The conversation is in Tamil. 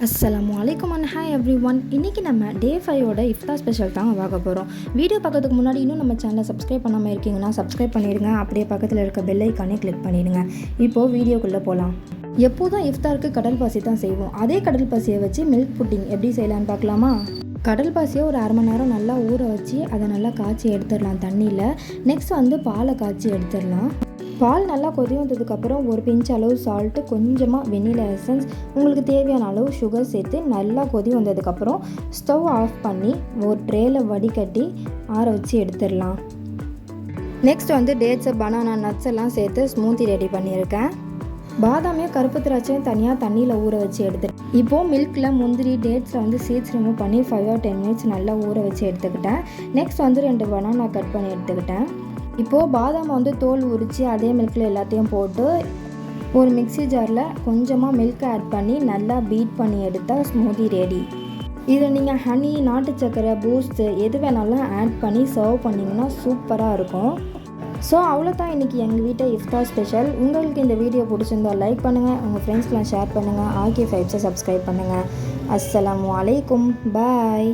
அஸ்ஸலாமு அலைக்கும் அண்ட் ஹாய் எவ்ரி ஒன். இன்றைக்கி நம்ம டே 5ஓட இஃப்தார் ஸ்பெஷல் தான் பார்க்க போகிறோம். வீடியோ பார்க்கறதுக்கு முன்னாடி இன்னும் நம்ம சேனலை சப்ஸ்கிரைப் பண்ணாமல் இருக்கீங்கன்னா சப்ஸ்கிரைப் பண்ணிடுங்க. அப்படியே பக்கத்தில் இருக்க பெல் ஐக்கானே கிளிக் பண்ணிடுங்க. இப்போது வீடியோக்குள்ளே போகலாம். எப்போதும் இஃப்தாருக்கு கடல் பாசி தான் செய்வோம். அதே கடல் பாசியை வச்சு மில்க் புட்டிங் எப்படி செய்யலான்னு பார்க்கலாமா? கடல் பாசியை ஒரு அரை மணி நேரம் நல்லா ஊற வச்சு அதை நல்லா காய்ச்சி எடுத்துடலாம் தண்ணியில். நெக்ஸ்ட் பாலை காய்ச்சி எடுத்துடலாம். பால் நல்லா கொதி வந்ததுக்கப்புறம் ஒரு பிஞ்ச் அளவு சால்ட்டு, கொஞ்சமாக வெண்ணிலா எசன்ஸ், உங்களுக்கு தேவையான அளவு சுகர் சேர்த்து நல்லா கொதி வந்ததுக்கப்புறம் ஸ்டவ் ஆஃப் பண்ணி ஒரு ட்ரேயில் வடிகட்டி ஆற வச்சு எடுத்துடலாம். நெக்ஸ்ட் டேட்ஸு, பனானா, நட்ஸ் எல்லாம் சேர்த்து ஸ்மூத்தி ரெடி பண்ணியிருக்கேன். பாதாமையும் கருப்பு திராட்சையும் தனியாக தண்ணியில் ஊற வச்சு எடுத்துட்டேன். இப்போது மில்கில் முந்திரி, டேட்ஸில் சீட்ஸ் ரிமூவ் பண்ணி 5 or 10 minutes நல்லா ஊற வச்சு எடுத்துக்கிட்டேன். நெக்ஸ்ட் 2 பனானா கட் பண்ணி எடுத்துக்கிட்டேன். இப்போது பாதாமை தோல் உரித்து அதே மில்கில் எல்லாத்தையும் போட்டு ஒரு மிக்ஸி ஜாரில் கொஞ்சமாக மில்க் ஆட் பண்ணி நல்லா பீட் பண்ணி எடுத்தால் ஸ்மூதி ரெடி. இதில் நீங்கள் ஹனி, நாட்டு சக்கரை, பூஸ்ட்டு எது வேணாலும் ஆட் பண்ணி சர்வ் பண்ணிங்கன்னா சூப்பராக இருக்கும். ஸோ அவ்வளோதான் இன்றைக்கி எங்கள் வீட்டை இஃப்தார் ஸ்பெஷல். உங்களுக்கு இந்த வீடியோ பிடிச்சிருந்தால் லைக் பண்ணுங்கள், உங்கள் ஃப்ரெண்ட்ஸ்க்கெலாம் ஷேர் பண்ணுங்கள், ஆர்கே ஃபைப்ஸை சப்ஸ்கிரைப் பண்ணுங்கள். அஸ்ஸலாமு அலைக்கும், பாய்.